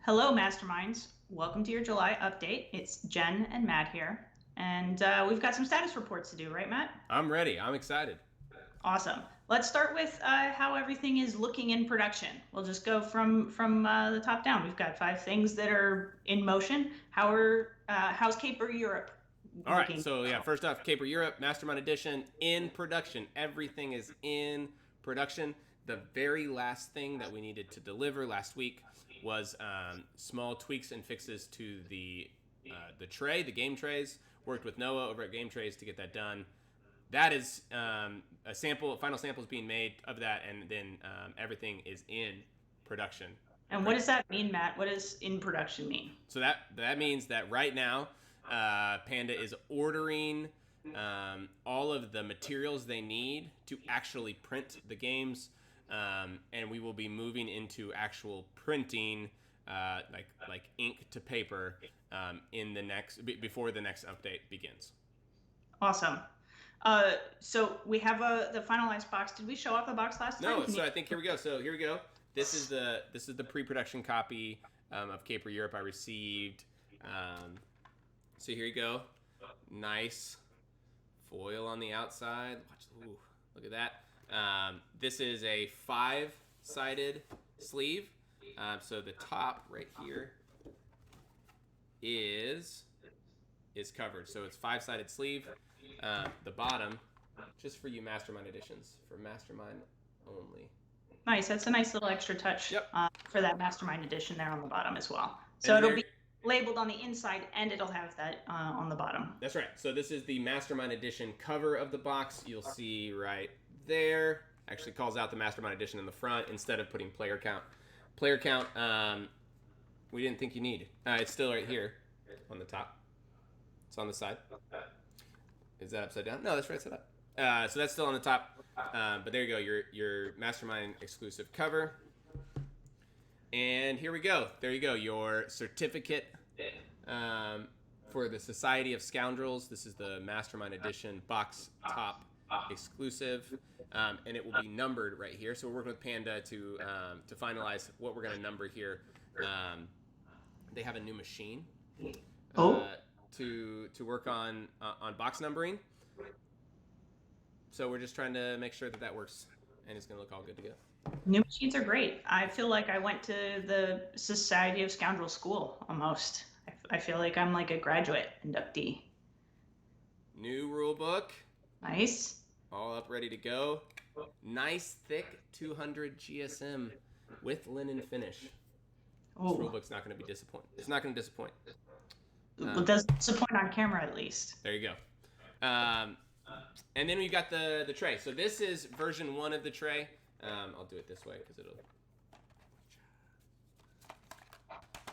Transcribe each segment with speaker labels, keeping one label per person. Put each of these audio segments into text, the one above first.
Speaker 1: Hello, Masterminds. Welcome to your July update. It's Jen and Matt here, and we've got some status reports to do, right, Matt?
Speaker 2: I'm ready. I'm excited.
Speaker 1: Awesome. Let's start with how everything is looking in production. We'll just go from the top down. We've got 5 things that are in motion. How's Caper Europe
Speaker 2: All right.
Speaker 1: looking?
Speaker 2: So, yeah, first off, Caper Europe, Mastermind Edition in production. Everything is in production. The very last thing that we needed to deliver last week was small tweaks and fixes to the tray, the game trays. Worked with Noah over at Game Trays to get that done. That is final sample is being made of that, and then everything is in production.
Speaker 1: And what does that mean, Matt? What does in production mean?
Speaker 2: So that means that right now, Panda is ordering all of the materials they need to actually print the games, and we will be moving into actual printing, like ink to paper, in the before the next update begins.
Speaker 1: Awesome. So we have the finalized box. Did we show off the box last time?
Speaker 2: No, so I think here we go. So here we go. This is the pre-production copy of Caper Europe I received. So here you go. Nice foil on the outside. Ooh, look at that. This is a 5-sided sleeve. So the top right here is covered. So it's 5-sided sleeve. The bottom, just for you Mastermind editions, for Mastermind only.
Speaker 1: Nice. That's a nice little extra touch.
Speaker 2: Yep.
Speaker 1: For that Mastermind edition there on the bottom as well. So it'll be labeled on the inside and it'll have that on the bottom.
Speaker 2: That's right. So this is the Mastermind edition cover of the box. You'll see right there. Actually calls out the Mastermind edition in the front instead of putting player count. Player count, we didn't think you needed. It's still right here on the top. It's on the side. Is that upside down? No, that's right side up. So that's still on the top. But there you go, your Mastermind exclusive cover. And here we go. There you go, your certificate for the Society of Scoundrels. This is the Mastermind Edition box top exclusive, and it will be numbered right here. So we're working with Panda to finalize what we're going to number here. They have a new machine. To work on box numbering. So we're just trying to make sure that works, and it's going to look all good to go.
Speaker 1: New machines are great. I feel like I went to the Society of Scoundrels school almost. I feel like I'm like a graduate inductee.
Speaker 2: New rule book.
Speaker 1: Nice.
Speaker 2: All up, ready to go. Nice, thick 200 GSM with linen finish. This rule book's not going to be disappointing. It's not going to disappoint.
Speaker 1: It doesn't disappoint on camera, at least.
Speaker 2: There you go. And then we got the tray. So this is version 1 of the tray. I'll do it this way because it'll.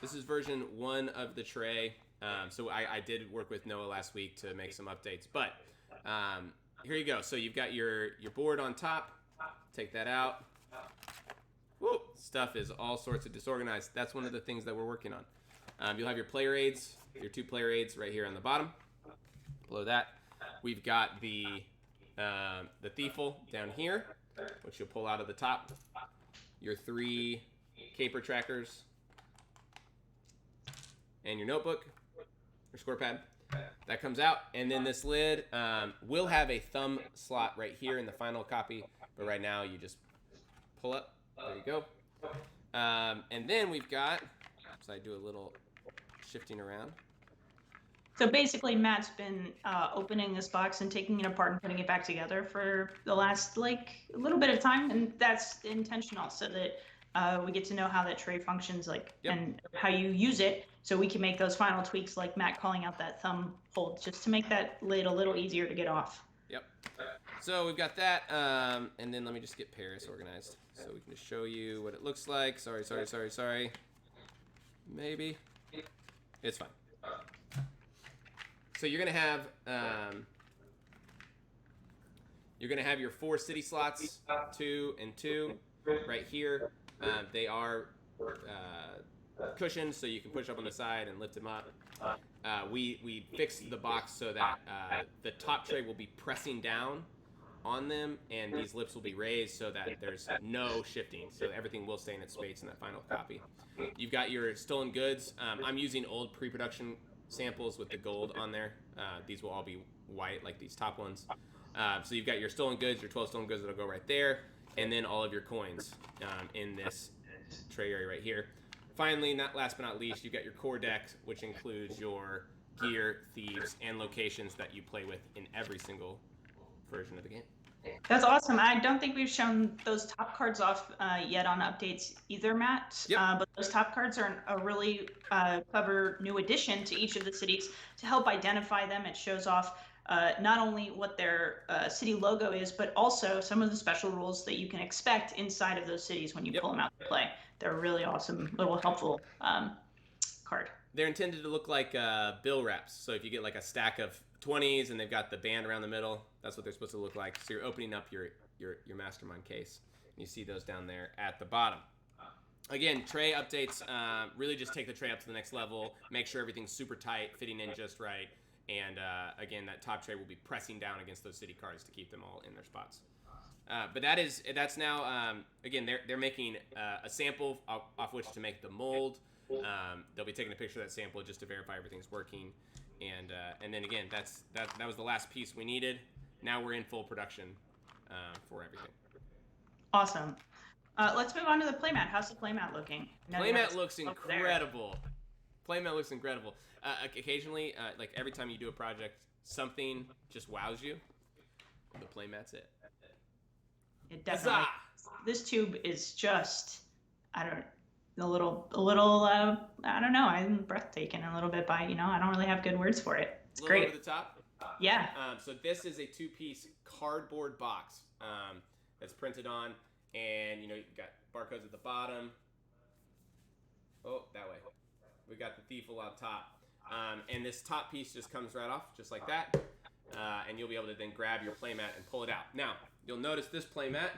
Speaker 2: This is version 1 of the tray. So I did work with Noah last week to make some updates. But here you go. So you've got your board on top. Take that out. Whoa, stuff is all sorts of disorganized. That's one of the things that we're working on. You'll have your player aids, your 2 player aids right here on the bottom. Below that, we've got the thieful down here, which you'll pull out of the top. Your 3 caper trackers, and your notebook, your score pad. That comes out, and then this lid will have a thumb slot right here in the final copy, but right now you just pull up. There you go. And then we've got, so I do a little shifting around.
Speaker 1: So basically, Matt's been opening this box and taking it apart and putting it back together for the last a little bit of time, and that's intentional so that we get to know how that tray functions, and how you use it, so we can make those final tweaks, like Matt calling out that thumb hold, just to make that lid a little easier to get off.
Speaker 2: Yep. So we've got that, and then let me just get Paris organized so we can just show you what it looks like. Sorry. Maybe. It's fine. So you're gonna have your 4 city slots, 2 and 2, right here. They are cushioned, so you can push up on the side and lift them up. We fixed the box so that the top tray will be pressing down on them, and these lips will be raised so that there's no shifting, so everything will stay in its space in that final copy. You've got your stolen goods. I'm using old pre-production samples with the gold on there. These will all be white, like these top ones. So you've got your stolen goods, your 12 stolen goods that'll go right there, and then all of your coins in this tray area right here. Finally, not last but not least, you've got your core deck, which includes your gear, thieves, and locations that you play with in every single version of the game.
Speaker 1: That's awesome. I don't think we've shown those top cards off yet on updates either, Matt.
Speaker 2: Yep.
Speaker 1: But those top cards are a really clever new addition to each of the cities to help identify them. It shows off not only what their city logo is, but also some of the special rules that you can expect inside of those cities when you pull them out to play. They're a really awesome, little helpful card.
Speaker 2: They're intended to look like bill wraps. So if you get like a stack of 20s and they've got the band around the middle, that's what they're supposed to look like. So you're opening up your mastermind case. You see those down there at the bottom. Again, tray updates really just take the tray up to the next level, make sure everything's super tight, fitting in just right, and again, that top tray will be pressing down against those city cards to keep them all in their spots. But that's now, again, they're making a sample off which to make the mold. They'll be taking a picture of that sample just to verify everything's working. And then again, that was the last piece we needed. Now we're in full production for everything.
Speaker 1: Awesome. Let's move on to the playmat. How's the playmat looking?
Speaker 2: Playmat looks incredible. Playmat looks incredible. Occasionally, like every time you do a project, something just wows you. The playmat's it.
Speaker 1: It definitely. This tube is just, I don't know. I'm breathtaking a little bit by, I don't really have good words for it. It's great.
Speaker 2: Over the top.
Speaker 1: Yeah.
Speaker 2: So this is a 2-piece cardboard box that's printed on, and you've got barcodes at the bottom. Oh, that way. We got the thief on top, and this top piece just comes right off, just like that, and you'll be able to then grab your playmat and pull it out. Now, you'll notice this playmat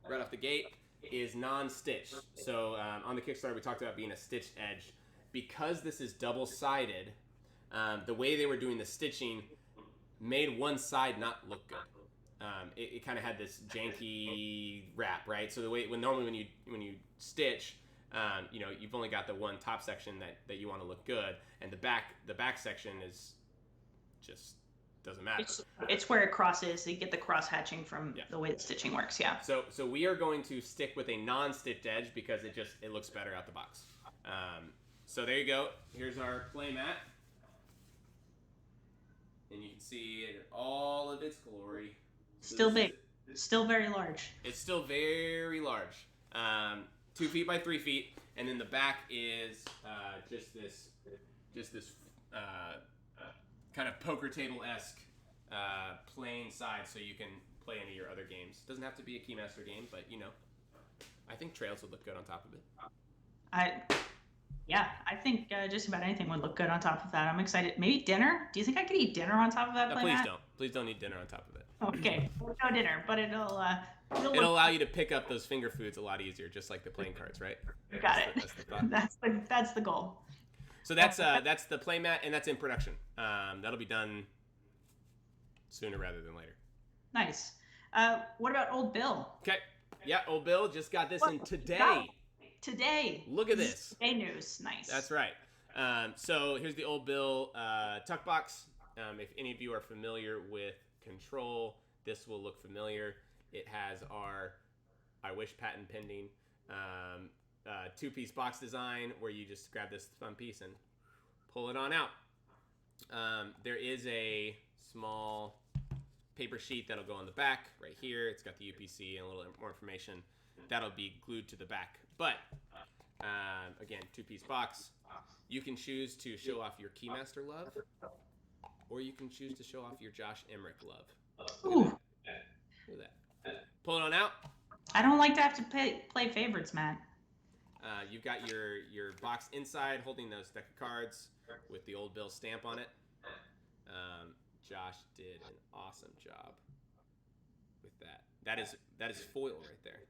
Speaker 2: right off the gate is non-stitched. So on the Kickstarter, we talked about being a stitched edge. Because this is double-sided, the way they were doing the stitching made one side not look good. It kind of had this janky wrap, right? So the way normally when you stitch, you've only got the one top section that you want to look good, and the back section is just doesn't matter.
Speaker 1: It's where it crosses. So you get the cross hatching from the way the stitching works. Yeah.
Speaker 2: So we are going to stick with a non-stitched edge because it looks better out the box. So there you go. Here's our playmat, and you can see it in all of its glory.
Speaker 1: Still big. Still very large.
Speaker 2: It's still very large. 2 feet by 3 feet, and then the back is just this kind of poker table-esque playing side, so you can play any of your other games. Doesn't have to be a Keymaster game, but I think Trails would look good on top of it.
Speaker 1: I think just about anything would look good on top of that. I'm excited. Maybe dinner? Do you think I could eat dinner on top of that playmat?
Speaker 2: Please don't. Please don't eat dinner on top of it.
Speaker 1: Okay, no dinner, but it'll
Speaker 2: allow you to pick up those finger foods a lot easier, just like the playing cards, right?
Speaker 1: Got it. That's the goal.
Speaker 2: So that's the playmat, and that's in production. That'll be done sooner rather than later.
Speaker 1: Nice. What about Old Bill?
Speaker 2: Okay. Yeah, Old Bill just got this in today.
Speaker 1: Wow. Today.
Speaker 2: Look at this.
Speaker 1: Today news. Nice.
Speaker 2: That's right. So here's the Old Bill tuck box. If any of you are familiar with Control, this will look familiar. It has our I Wish patent pending 2-piece box design where you just grab this fun piece and pull it on out. There is a small paper sheet that'll go on the back right here. It's got the UPC and a little more information. That'll be glued to the back. But again, 2-piece box. You can choose to show off your Keymaster love, or you can choose to show off your Josh Emmerich love.
Speaker 1: Ooh.
Speaker 2: Look at that. Pull it on out.
Speaker 1: I don't like to have to play favorites, Matt.
Speaker 2: You've got your box inside holding those deck of cards with the Old Bill stamp on it. Josh did an awesome job with that. That is foil right there.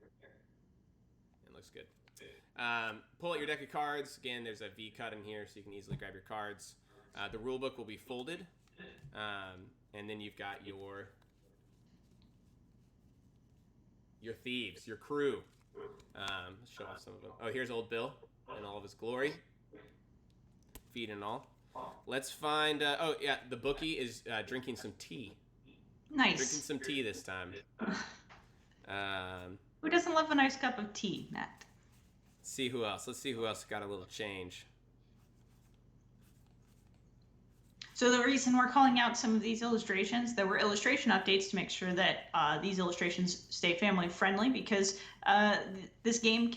Speaker 2: It looks good. Pull out your deck of cards. Again, there's a V cut in here, so you can easily grab your cards. The rule book will be folded, and then you've got your thieves, your crew. Let's show off some of them. Oh, here's Old Bill. in all of his glory, feet and all. Let's find. Oh yeah, the bookie is drinking some tea. Drinking
Speaker 1: Nice.
Speaker 2: some tea this time. Um,
Speaker 1: Who doesn't love a nice cup of tea, Matt?
Speaker 2: see who else. Let's see who else got a little change.
Speaker 1: So the reason we're calling out some of these illustrations, there were illustration updates to make sure that these illustrations stay family friendly, because this game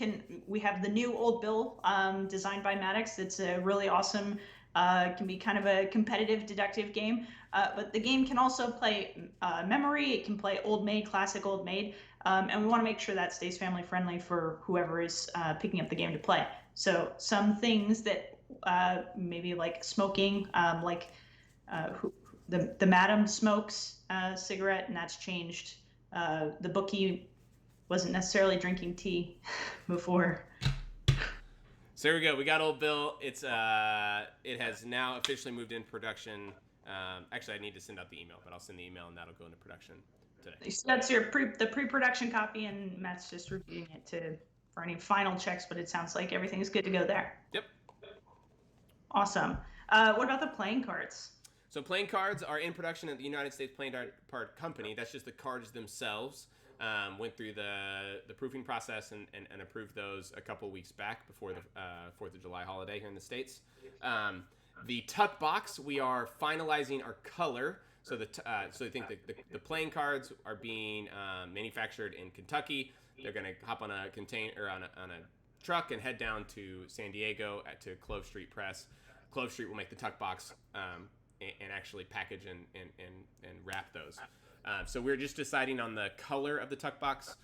Speaker 1: we have the new Old Bill designed by Maddox. It's a really awesome, can be kind of a competitive deductive game, but the game can also play memory. It can play Old Maid, classic Old Maid, and we want to make sure that stays family friendly for whoever is picking up the game to play. So some things that maybe like smoking, who, the madam smokes cigarette, and that's changed. The bookie wasn't necessarily drinking tea before.
Speaker 2: So here we go. We got Old Bill. It has now officially moved in production. Actually, I need to send out the email, but I'll send the email and that'll go into production today.
Speaker 1: So that's the pre-production copy, and Matt's just reviewing it for any final checks. But it sounds like everything's good to go there.
Speaker 2: Yep.
Speaker 1: Awesome. What about the playing cards?
Speaker 2: So playing cards are in production at the United States Playing Card Company. That's just the cards themselves. Went through the proofing process and approved those a couple weeks back before the 4th of July holiday here in the States. The tuck box, we are finalizing our color. So I think the playing cards are being manufactured in Kentucky. They're going to hop on a container on a truck and head down to San Diego to Clove Street Press. Clove Street will make the tuck box and actually package and wrap those. So we're just deciding on the color of the tuck box,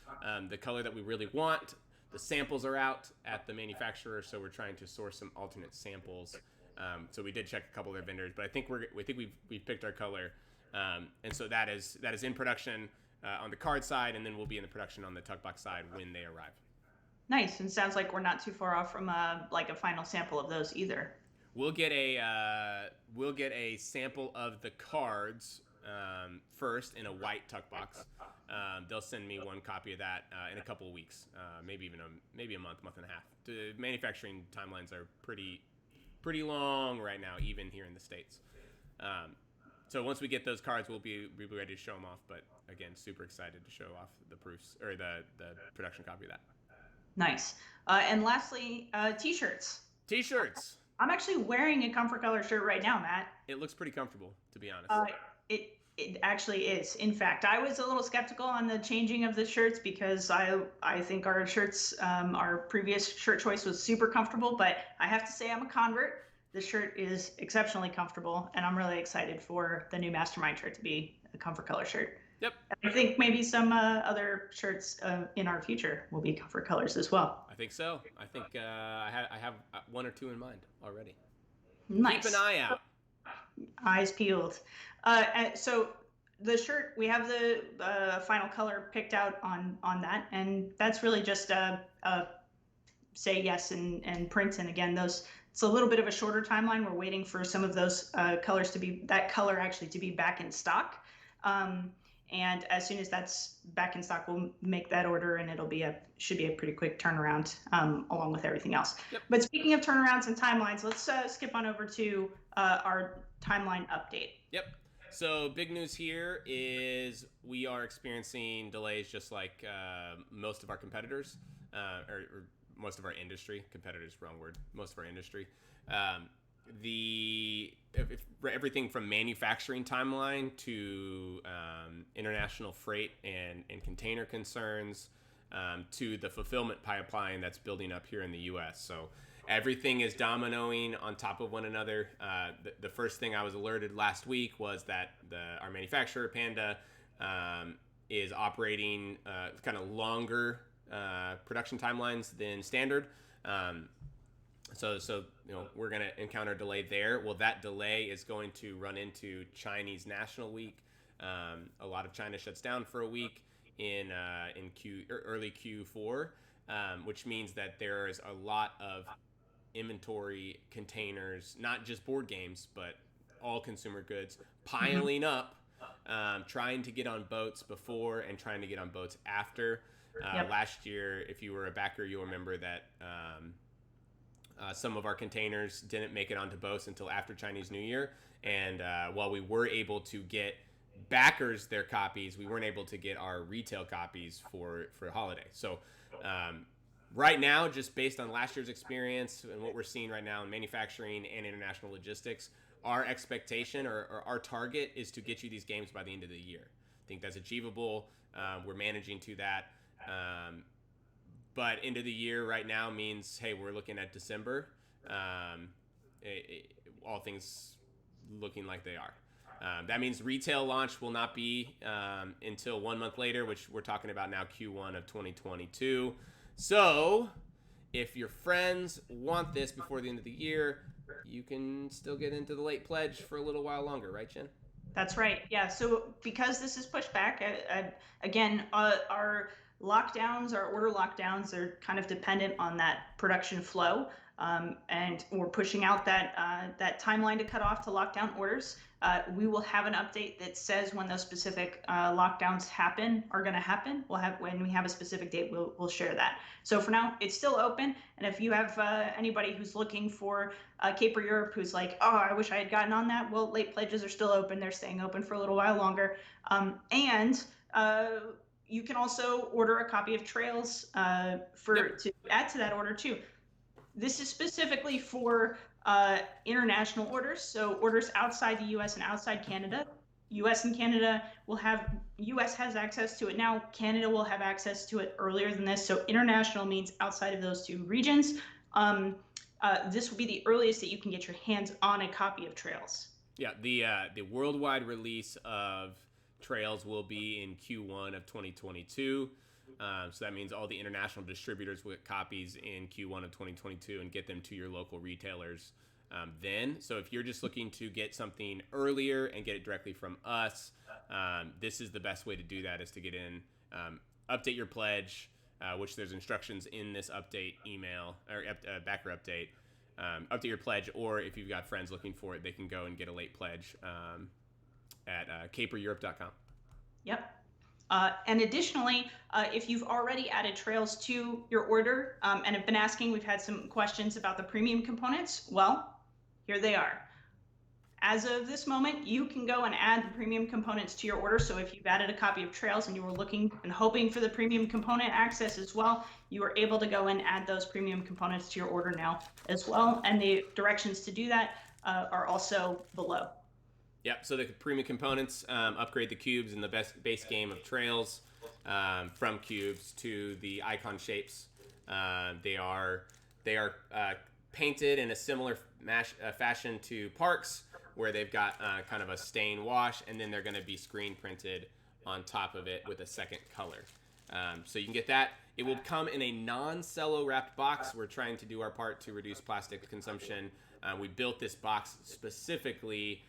Speaker 2: the color that we really want. The samples are out at the manufacturer, so we're trying to source some alternate samples. So we did check a couple of their vendors, but I think we've picked our color, and so that is in production on the card side, and then we'll be in the production on the tuck box side when they arrive.
Speaker 1: Nice, and sounds like we're not too far off from like a final sample of those either.
Speaker 2: We'll get a sample of the cards first in a white tuck box. They'll send me one copy of that in a couple of weeks, maybe a month and a half. The manufacturing timelines are pretty long right now, even here in the States. So once we get those cards, we'll be ready to show them off. But again, super excited to show off the proofs or the production copy of that.
Speaker 1: Nice. And lastly, t-shirts.
Speaker 2: T-shirts.
Speaker 1: I'm actually wearing a Comfort Color shirt right now, Matt.
Speaker 2: It looks pretty comfortable, to be honest.
Speaker 1: It actually is. In fact, I was a little skeptical on the changing of the shirts because I think our shirts, our previous shirt choice was super comfortable, but I have to say I'm a convert. The shirt is exceptionally comfortable, and I'm really excited for the new Mastermind shirt to be a Comfort Color shirt.
Speaker 2: Yep.
Speaker 1: I think maybe some other shirts in our future will be Comfort Colors as well.
Speaker 2: I think so. I think I have one or two in mind already.
Speaker 1: Nice.
Speaker 2: Keep an eye out.
Speaker 1: Eyes peeled. So the shirt, we have the final color picked out on that, and that's really just say yes and print. And again, it's a little bit of a shorter timeline. We're waiting for some of those colors to be back in stock. And as soon as that's back in stock, we'll make that order, and should be a pretty quick turnaround, along with everything else.
Speaker 2: Yep.
Speaker 1: But speaking of turnarounds and timelines, let's skip on over to our timeline update.
Speaker 2: Yep. So big news here is we are experiencing delays just like most of our competitors, or most of our industry. Competitors, wrong word. Most of our industry. Everything from manufacturing timeline to international freight and container concerns to the fulfillment pipeline that's building up here in the U.S. So everything is dominoing on top of one another. The first thing I was alerted last week was that our manufacturer, Panda, is operating kind of longer production timelines than standard. So we're going to encounter a delay there. Well, that delay is going to run into Chinese National Week. A lot of China shuts down for a week in early Q4, which means that there is a lot of inventory containers, not just board games, but all consumer goods piling up, trying to get on boats before and trying to get on boats after. Last year, if you were a backer, you'll remember that Some of our containers didn't make it onto boats until after Chinese New Year, and while we were able to get backers their copies, we weren't able to get our retail copies for holiday. So right now, just based on last year's experience and what we're seeing right now in manufacturing and international logistics, our expectation or our target is to get you these games by the end of the year. I think that's achievable. We're managing to that. But end of the year right now means, hey, we're looking at December. All things looking like they are. That means retail launch will not be until 1 month later, which we're talking about now, Q1 of 2022. So if your friends want this before the end of the year, you can still get into the late pledge for a little while longer, right, Jen?
Speaker 1: That's right. Yeah. So because this is pushed back, again, our lockdowns, our order lockdowns, are kind of dependent on that production flow, and we're pushing out that timeline to cut off to lockdown orders. We will have an update that says when those specific lockdowns are going to happen. When we have a specific date, we'll share that. So for now, it's still open. And if you have anybody who's looking for Caper Europe, who's like, oh, I wish I had gotten on that, well, late pledges are still open. They're staying open for a little while longer. And you can also order a copy of Trails to add to that order too. This is specifically for international orders, so orders outside the U.S. and outside Canada. U.S. and Canada U.S. has access to it now. Canada will have access to it earlier than this. So international means outside of those two regions. This will be the earliest that you can get your hands on a copy of Trails.
Speaker 2: Yeah, the worldwide release of Trails will be in Q1 of 2022. So that means all the international distributors will get copies in Q1 of 2022 and get them to your local retailers then. So if you're just looking to get something earlier and get it directly from us, this is the best way to do that, is to get in, update your pledge, which there's instructions in this update email or backer update. Update your pledge, or if you've got friends looking for it, they can go and get a late pledge at capereurope.com.
Speaker 1: Yep. And additionally, if you've already added Trails to your order and have been asking, we've had some questions about the premium components. Well, here they are. As of this moment, you can go and add the premium components to your order. So if you've added a copy of Trails and you were looking and hoping for the premium component access as well, you are able to go and add those premium components to your order now as well. And the directions to do that are also below.
Speaker 2: Yep, so the premium components upgrade the cubes in the base game of Trails from cubes to the icon shapes. They are painted in a similar fashion to Parks, where they've got kind of a stain wash, and then they're going to be screen printed on top of it with a second color. So you can get that. It will come in a non-cello wrapped box. We're trying to do our part to reduce plastic consumption. We built this box specifically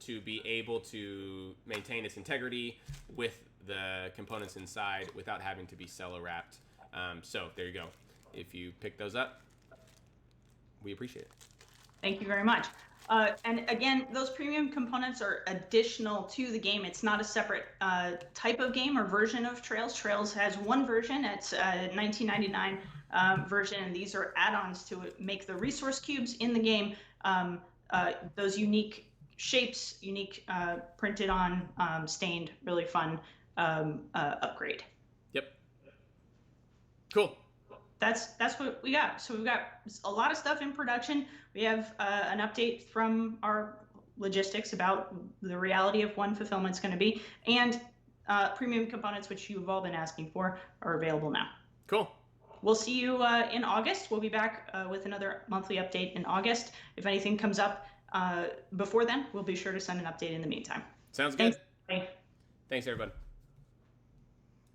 Speaker 2: to be able to maintain its integrity with the components inside without having to be cello wrapped. So there you go. If you pick those up, we appreciate it.
Speaker 1: Thank you very much. And again, those premium components are additional to the game. It's not a separate type of game or version of Trails. Trails has one version. It's a $19.99 version, and these are add-ons to make the resource cubes in the game those unique shapes, printed on, stained, really fun upgrade.
Speaker 2: Yep. Cool.
Speaker 1: That's what we got. So we've got a lot of stuff in production. We have an update from our logistics about the reality of when fulfillment's going to be, and premium components, which you've all been asking for, are available now.
Speaker 2: Cool.
Speaker 1: We'll see you in August. We'll be back with another monthly update in August. If anything comes up before then, we'll be sure to send an update in the meantime.
Speaker 2: Sounds good.
Speaker 1: Thanks.
Speaker 2: Thanks, everybody.